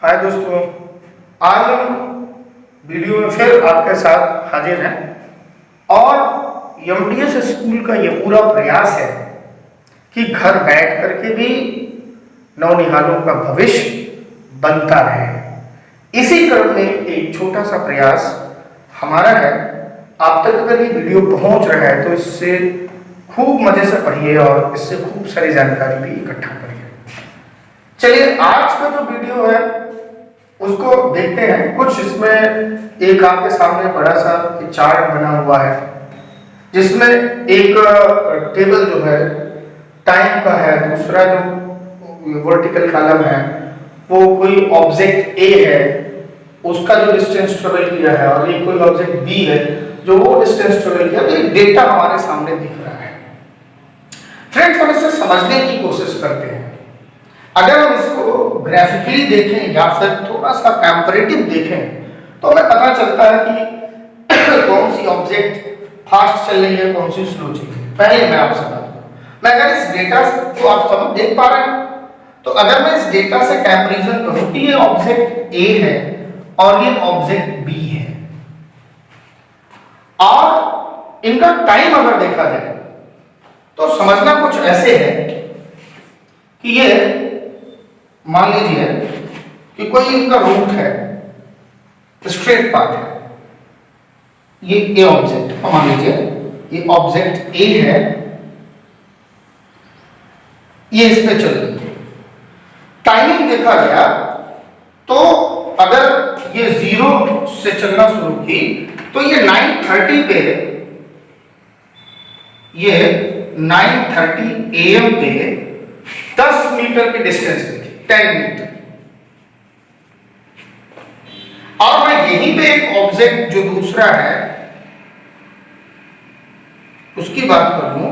हाय दोस्तों, आज हम वीडियो में फिर आपके साथ हाजिर हैं और एमटीएस स्कूल का ये पूरा प्रयास है कि घर बैठ करके भी नौनिहालों का भविष्य बनता रहे। इसी क्रम में एक छोटा सा प्रयास हमारा है। आप तक अगर ये वीडियो पहुंच रहा है तो इससे खूब मजे से पढ़िए और इससे खूब सारी जानकारी भी इकट्ठा करिए। चलिए, आज का जो वीडियो है उसको देखते हैं। कुछ इसमें एक आपके सामने बड़ा सा चार्ट बना हुआ है जिसमें एक टेबल जो है टाइम का है, दूसरा जो वर्टिकल कॉलम है वो कोई ऑब्जेक्ट ए है, उसका जो डिस्टेंस ट्रेवल किया है, और एक कोई ऑब्जेक्ट बी है जो वो डिस्टेंस ट्रेवल किया। तो एक डेटा हमारे सामने दिख रहा है। फ्रेंड्स, हम इसे समझने की कोशिश करते हैं। अगर हम इसको ग्राफिकली देखें या फिर थोड़ा सा कंपैरेटिव देखें तो हमें पता चलता है कि कौन सी ऑब्जेक्ट फास्ट चल रही है, कौन सी स्लो चल रही है। पहले मैं आपसे बात करूं, मैं अगर इस डेटा को आप समझ देख पा रहे हैं तो अगर मैं इस डेटा से कंपैरिजन करूं कि ये ऑब्जेक्ट ए है और ये ऑब्जेक्ट बी है और इनका टाइम अगर देखा जाए तो समझना कुछ ऐसे है कि ये मान लीजिए कि कोई इनका रूट है, स्ट्रेट पाथ है, ये ए ऑब्जेक्ट, मान लीजिए ये ऑब्जेक्ट ए है, ये इस पे चल रही है। टाइमिंग देखा गया तो अगर ये 0 से चलना शुरू की तो ये 9:30 पे, ये 9:30 AM पे 10 मीटर की डिस्टेंस पे, 10 मीटर। और मैं यहीं पे एक ऑब्जेक्ट जो दूसरा है उसकी बात कर लूं,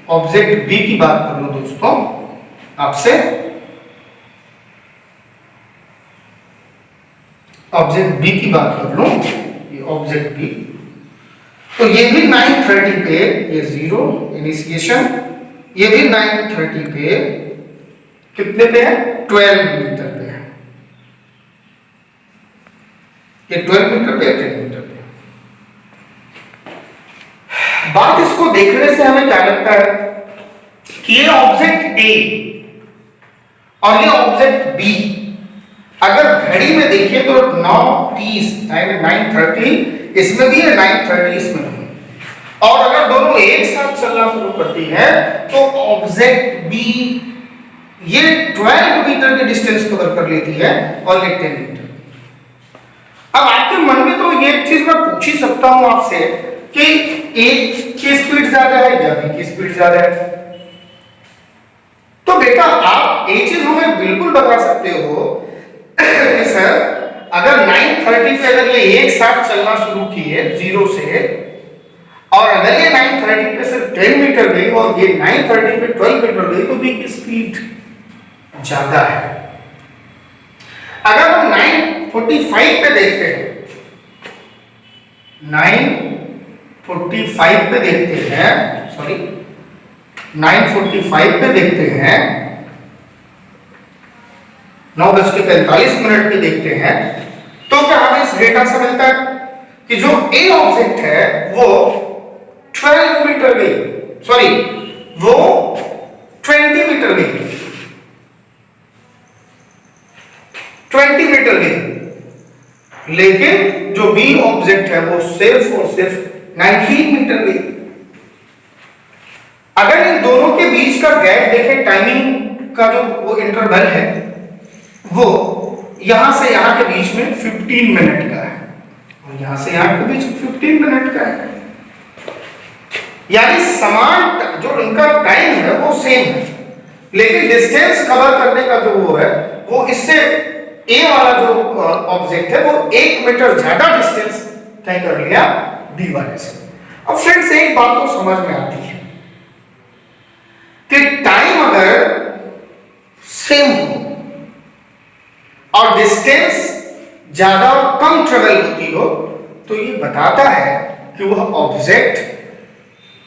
ऑब्जेक्ट बी की बात कर लूं दोस्तों आपसे, ऑब्जेक्ट बी की बात कर लूं, ये ऑब्जेक्ट बी, तो ये भी 9:30 पे, ये 0 इनिशिएशन, ये भी 9:30 पे कितने पे है, 12 मीटर पे है। ये 12 मीटर पे, 10 मीटर पे। बात इसको देखने से हमें क्या लगता है कि ये ऑब्जेक्ट ए और ये ऑब्जेक्ट बी अगर घड़ी में देखें तो 9:30 9:30 इसमें भी है, 9:30 इसमें भी, और अगर दोनों एक साथ चलना शुरू करती है तो ऑब्जेक्ट बी ये 12 मीटर की डिस्टेंस कवर कर लेती है और ये 10 मीटर। अब आपके मन में तो ये चीज मैं पूछ ही सकता हूं आपसे कि एक की स्पीड ज्यादा है या बी की स्पीड ज्यादा है। तो बेटा आप एक चीज हमें बिल्कुल बता सकते हो कि सर अगर 9:30 पे अगर ये एक साथ चलना शुरू किए 0 से, और अगर ये 9:30 पे सिर्फ 10 मीटर गई और ये 9:30 पे 12 मीटर गई तो बी की स्पीड ज्यादा है। अगर हम 9:45 पे देखते हैं, 9:45 पे देखते हैं, सॉरी 9:45 पे देखते हैं, 9:45 पे देखते हैं, तो क्या हमें इस डेटा से मिलता है कि जो ए ऑब्जेक्ट है वो 12 मीटर गई, सॉरी वो 20 मीटर गई, 20 मीटर गई, लेकिन जो बी ऑब्जेक्ट है वो सिर्फ और सिर्फ 19 मीटर गई। अगर इन दोनों के बीच का गैप देखें, टाइमिंग का जो वो इंटरवल है वो यहां से यहां के बीच में 15 मिनट का है और यहां से यहां के बीच 15 मिनट का है, यानी समान जो इनका टाइम है वो सेम है, लेकिन डिस्टेंस कवर करने का जो वो है वो इससे ए वाला जो ऑब्जेक्ट है वो 1 मीटर ज्यादा डिस्टेंस तय कर लिया बी वाले से। अब फ्रेंड्स एक बात तो समझ में आती है कि टाइम अगर सेम हो और डिस्टेंस ज्यादा कम ट्रेवल होती हो तो ये बताता है कि वह ऑब्जेक्ट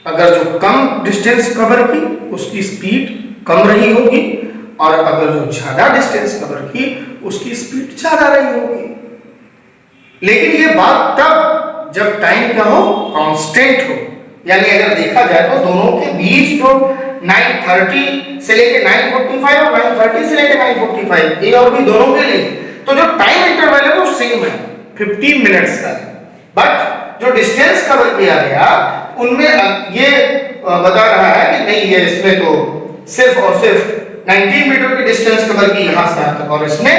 अगर जो कम डिस्टेंस कवर की उसकी स्पीड कम रही होगी और अगर जो ज्यादा डिस्टेंस कवर की उसकी स्पीड ज्यादा रही होगी। लेकिन ये बात तब जब टाइम क्या हो, कांस्टेंट हो। यानी अगर देखा जाए तो दोनों के बीच जो 9:30 से लेके 9:45 और 9:30 से लेके 9:45 ए और बी दोनों के लिए तो जो टाइम इंटरवल है वो सेम है, 15 मिनट्स का। बट जो डिस्टेंस कवर किया गया उनमें ये बता रहा है कि नहीं, ये इसमें तो सिर्फ और सिर्फ 19 मीटर की डिस्टेंस कवर की यहां से यहां तक, और इसमें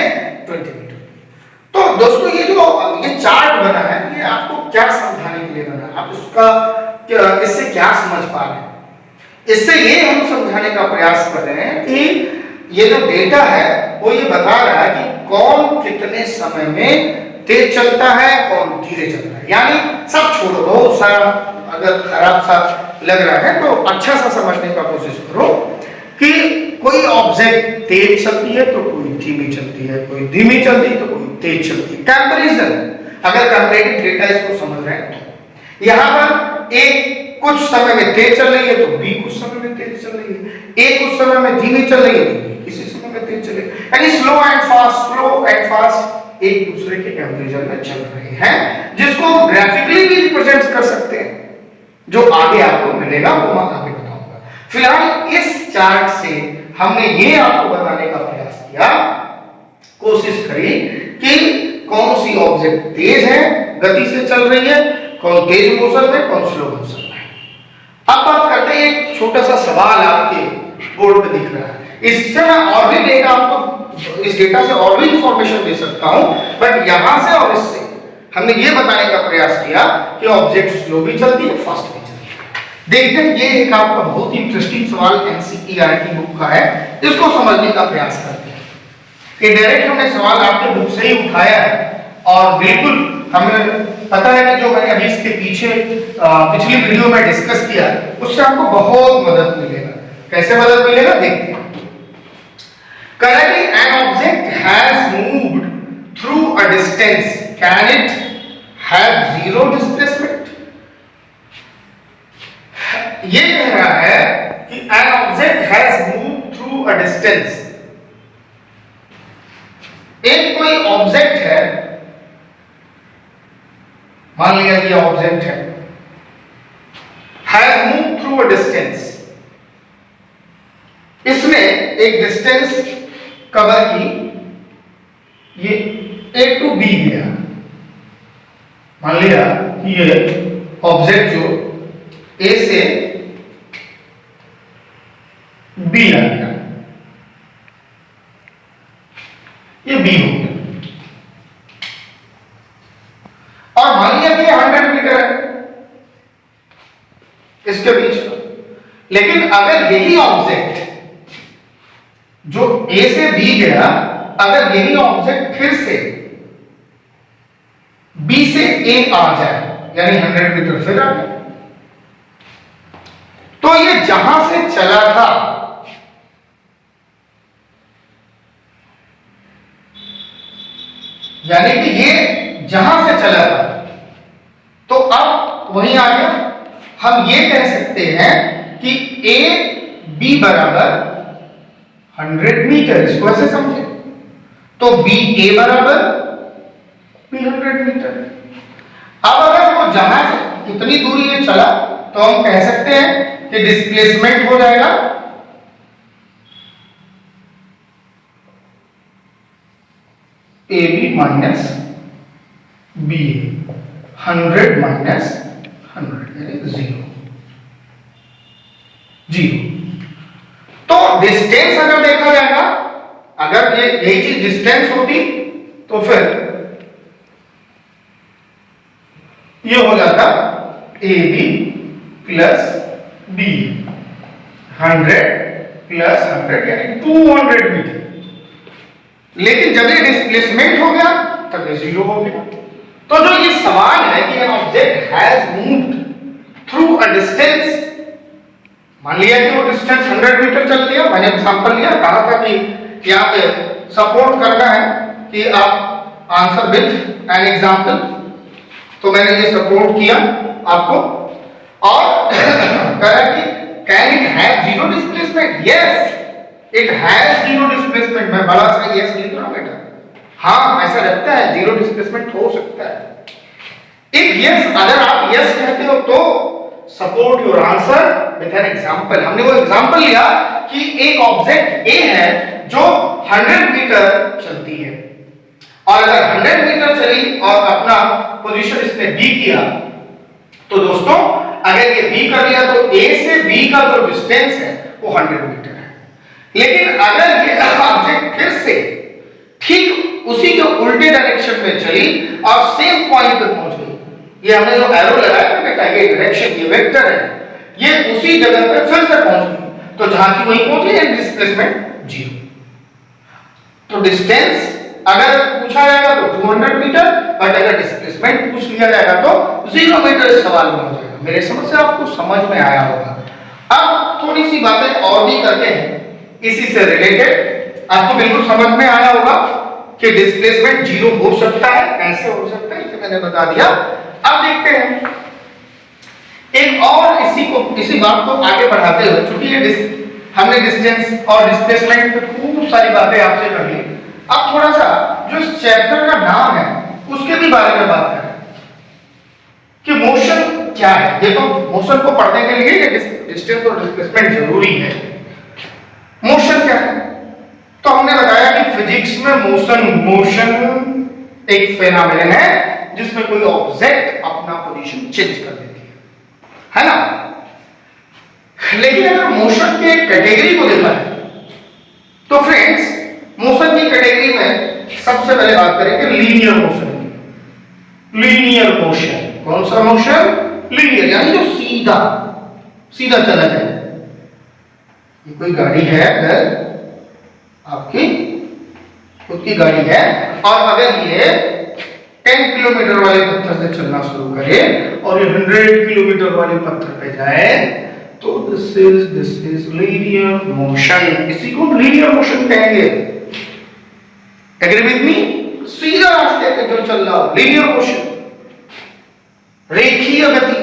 20 मीटर। तो दोस्तों ये जो ये चार्ट बना है ये आपको क्या समझाने के लिए बना है, आप इससे क्या समझ पा रहे हैं? इससे ये हम समझाने का प्रयास कर रहे हैं कि ये जो डेटा है वो ये बता रहा है कि कौन कितने समय में तेज चलता है, कौन धीरे चलता है। यानी सब छोड़ो, बहुत सा अगर खराब सा लग रहा है तो अच्छा सा समझने का कोशिश करो कि कोई ऑब्जेक्ट तेज चलती है तो कोई धीमी चलती है, कोई धीमी चलती है तो कोई तेज चलती है। कंपैरिजन, अगर कंपैरेटिव डेटा इसको समझ रहे हैं तो यहां पर एक कुछ समय में तेज चल रही है तो बी कुछ समय में तेज चल रही है, ए कुछ समय में धीमी चल रही है तो बी किसी समय में तेज चल रही है। यानी स्लो एंड फास्ट एक दूसरे के कंपैरिजन में चल रहे हैं, जिसको ग्राफिकली भी रिप्रेजेंट कर सकते हैं। जो आगे आपको मिलेगा वो मैं आगे बताऊंगा। फिलहाल इस चार्ट से हमने ये आपको बताने का प्रयास किया, कोशिश करी कि कौन सी ऑब्जेक्ट तेज है, गति से चल रही है, कौन तेज मोशन में, कौन स्लो मोशन में। अब बात करते हैं, एक छोटा सा सवाल आपके बोर्ड पे दिख रहा है। इससे मैं और भी डेटा आपको, इस डेटा से और भी इंफॉर्मेशन दे सकता हूं, बट यहां से और इससे हमने ये बताने का प्रयास किया कि ऑब्जेक्ट स्लो भी चलती है, फास्ट भी चलती है। देखते हैं, ये एक आपका बहुत ही इंटरेस्टिंग सवाल एनसीईआरटी बुक का है, इसको समझने का प्रयास करते हैं। कि डायरेक्ट हमने सवाल आपके बुक से ही उठाया है और बिल्कुल हमें पता है कि जो मैंने अभी इसके पीछे पिछली वीडियो में डिस्कस किया उससे आपको बहुत मदद मिलेगा। कैसे मदद मिलेगा देखते हैं। Currently an object has moved through a distance, can it have zero displacement? ये कह रहा है कि an object has moved through a distance, एक कोई ऑब्जेक्ट है, मान लिया कि ऑब्जेक्ट है, has move through a distance, इसने एक डिस्टेंस कवर की, ये ए टू बी गया। मान लिया कि ये ऑब्जेक्ट जो ए से बी आ गया, ये बी हो गया, और मान लिया कि 100 मीटर है इसके बीच का। लेकिन अगर यही ऑब्जेक्ट जो ए से बी गया, अगर यही ऑब्जेक्ट फिर से बी से ए आ जाए, यानी 100 मीटर फिर आ गया, तो ये जहां से चला था यानी कि ये जहां से चला था तो अब वहीं आ गया। हम ये कह सकते हैं कि ए बी बराबर 100 मीटर, इसको ऐसे समझे तो बी ए बराबर बी 100 मीटर। अब अगर वो जहां से कितनी दूरी में चला तो हम कह सकते हैं कि डिस्प्लेसमेंट हो जाएगा A B minus B A, 100 minus 100 यानी 0। तो डिस्टेंस अगर देखा जाएगा, अगर ये यही चीज डिस्टेंस होती तो फिर ये हो जाता A B plus B, 100 plus 100 यानी 200 मीटर। लेकिन जब ये डिस्प्लेसमेंट हो गया तब ये 0 हो गया। तो जो ये सवाल है कि an object has moved through a distance, मान लिया कि वो डिस्टेंस 100 मीटर चल दिया, मैंने एग्जांपल लिया, कहा था कि यहाँ पे सपोर्ट करना है कि आप आंसर विद एन एग्जांपल, तो मैंने ये सपोर्ट किया आपको और कहा कि can it have zero displacement? Yes, it has zero displacement. मैं बड़ा सा यस लिख रहा हूं बेटा, हाँ ऐसा लगता है जीरो डिस्प्लेसमेंट हो सकता है। इफ यस, अगर आप यस कहते हो तो support your answer with an example. हमने वो एग्जांपल लिया कि एक ऑब्जेक्ट ए है जो 100 मीटर चलती है, और अगर 100 मीटर चली और अपना पोजीशन इसने बी किया, तो दोस्तों अगर ये बी कर लिया तो ए से बी का जो डिस्टेंस है वो 100 मीटर है। लेकिन अगर ये ऑब्जेक्ट फिर से ठीक उसी के उल्टे डायरेक्शन में चली और सेम पॉइंट पे पहुंच गई, ये हमने जो एरो लगाया ना बेटा, ये डायरेक्शन, ये वेक्टर है, ये उसी जगह पे फिर से पहुंच गई, तो जहां की वहीं पहुंची एंड डिस्प्लेसमेंट 0। तो डिस्टेंस अगर पूछा जाएगा तो 200 मीटर, बट अगर डिस्प्लेसमेंट पूछ लिया जाएगा तो 0 मीटर इस सवाल में हो जाएगा। मेरे समझ से आपको समझ में आया होगा। अब थोड़ी सी बातें और भी करते हैं इसी से रिलेटेड। आपको बिल्कुल समझ में आया होगा कि डिस्प्लेसमेंट 0 हो सकता है, कैसे हो सकता है इसे मैंने बता दिया। अब देखते हैं एक और इसी बात को आगे बढ़ाते हुए, चूंकि हमने डिस्टेंस और डिस्प्लेसमेंट पे खूब सारी बातें आपसे कर ली, अब थोड़ा सा जो इस चैप्टर का नाम है उसके भी बारे में बात करें कि मोशन क्या है। देखो मोशन को पढ़ने के लिए डिस्टेंस और डिस्प्लेसमेंट जरूरी है। मोशन क्या है? तो हमने बताया कि फिजिक्स में मोशन एक फेनोमेनन है जिसमें कोई ऑब्जेक्ट अपना पोजीशन चेंज कर देती है ना। लेकिन अगर मोशन के कैटेगरी को देखा है तो फ्रेंड्स, मोशन की कैटेगरी में सबसे पहले बात करेंगे लीनियर मोशन। लीनियर मोशन, कौन सा मोशन? लीनियर, यानी जो सीधा सीधा चला जाए। ये कोई गाड़ी है, अगर आपकी खुद की गाड़ी है और अगर ये 10 किलोमीटर वाले पत्थर से चलना शुरू करे और ये 100 किलोमीटर वाले पत्थर पे जाए, तो दिस इज लीनियर मोशन। इसी को लीनियर मोशन कहेंगे। Agree with me? सीधा रास्ते पे जो चल रहा हो, लीनियर मोशन, रेखीय गति।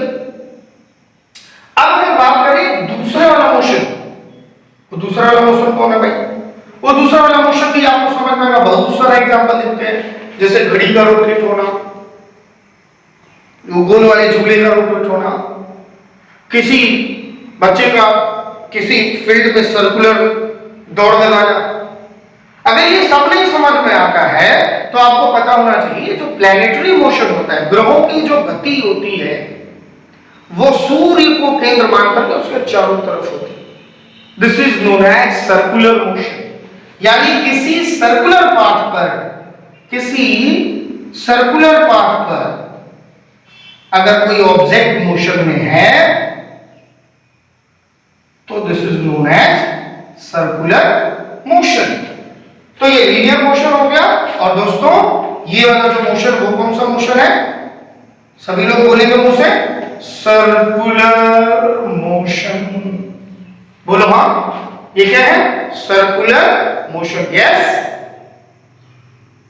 अब अगर बात करें दूसरे वाला मोशन, तो दूसरा वाला मोशन कौन है भाई? वो दूसरा वाला मोशन भी आपको समझ में आएगा। बहुत सारा एग्जांपल देते हैं, जैसे घड़ी का रोटेट होना, गोल वाले झूले का रोटेट होना, किसी बच्चे का किसी फील्ड में सर्कुलर दौड़ लगाना। अगर ये सब नहीं समझ में आता है तो आपको पता होना चाहिए जो प्लैनेटरी मोशन होता है, ग्रहों की जो गति होती है, वो सूर्य को केंद्र मानकर के उसके चारों तरफ होती है। This is known as circular motion. यानी किसी सर्कुलर पाथ पर अगर कोई ऑब्जेक्ट मोशन में है तो this is known as circular motion. तो ये लीनियर मोशन हो गया। और दोस्तों ये वाला जो मोशन, वो कौन सा मोशन है? सभी लोग बोलेंगे मुंह से, सर्कुलर मोशन। बोलो हाँ, ये क्या है? Circular motion. यस,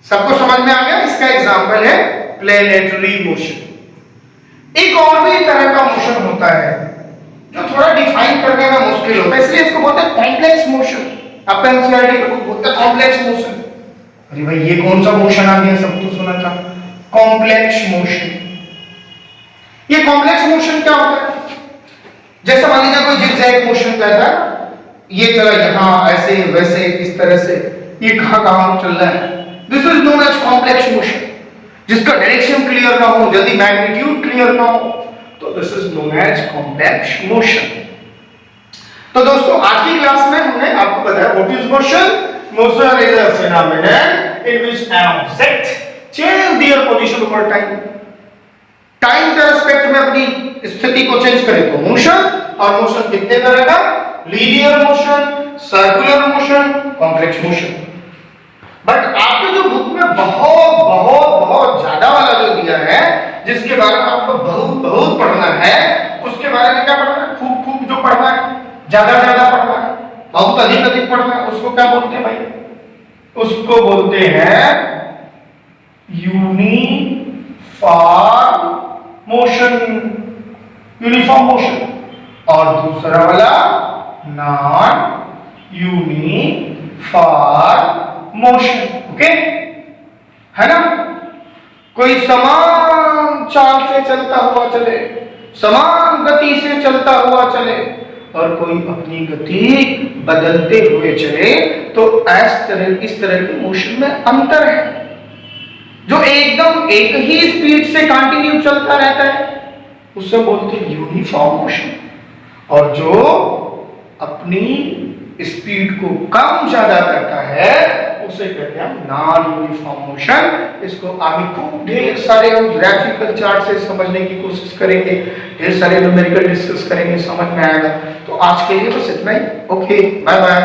सबको समझ में आ गया? इसका एग्जांपल है प्लैनेटरी मोशन। एक और भी तरह का मोशन होता है जो थोड़ा डिफाइन करने में मुश्किल होता है, इसलिए इसको बोलते हैं कॉम्प्लेक्स मोशन। आपका एनसीईआरटी का बुक बोलता है कॉम्प्लेक्स मोशन। अरे भाई ये कौन सा मोशन आ गया? सब तो सुना था, कॉम्प्लेक्स मोशन। ये कॉम्प्लेक्स मोशन क्या होता है? जैसे मान लीजिए कोई जिगजैग मोशन कहता है, ये चला यहां ऐसे वैसे इस तरह से, ये कहां चल रहा है। This is known as complex motion. जिसका डायरेक्शन क्लियर ना हो, जल्दी मैग्नीट्यूड क्लियर ना हो, तो this is known as complex motion. तो दोस्तों आज की क्लास में हमने आपको बताया what is motion. Motion is a phenomenon in which an object change there position over time. Time के रिस्पेक्ट में अपनी स्थिति को चेंज करे तो मोशन। और मोशन कितने तरह का? Linear motion, circular motion, complex motion. But आपके जो बुक में बहुत बहुत बहुत ज्यादा वाला जो दिया है, जिसके बारे में आपको बहुत बहुत पढ़ना है, उसके बारे में क्या पढ़ना है? खूब खूब जो पढ़ना है, ज्यादा पढ़ना है, बहुत अधिक पढ़ना है, उसको क्या बोलते हैं भाई? उसको बोलते हैं यूनिफॉर्म मोशन, यूनिफॉर्म मोशन। और दूसरा वाला नॉन यूनिफॉर्म मोशन। ओके, है ना। कोई समान चाल से चलता हुआ चले, समान गति से चलता हुआ चले, और कोई अपनी गति बदलते हुए चले, तो इस तरह के मोशन में अंतर है। जो एकदम एक ही स्पीड से कंटिन्यू चलता रहता है उसे बोलते हैं यूनिफॉर्म मोशन, और जो अपनी स्पीड को कम ज्यादा करता है उसे कहते हैं नॉन यूनिफॉर्म मोशन। इसको आगे खूब ढेर सारे हम ग्राफिकल चार्ट से समझने की कोशिश करेंगे, ढेर सारे न्यूमेरिकल डिस्कस करेंगे, समझ में आएगा। तो आज के लिए बस इतना ही। Okay, bye bye.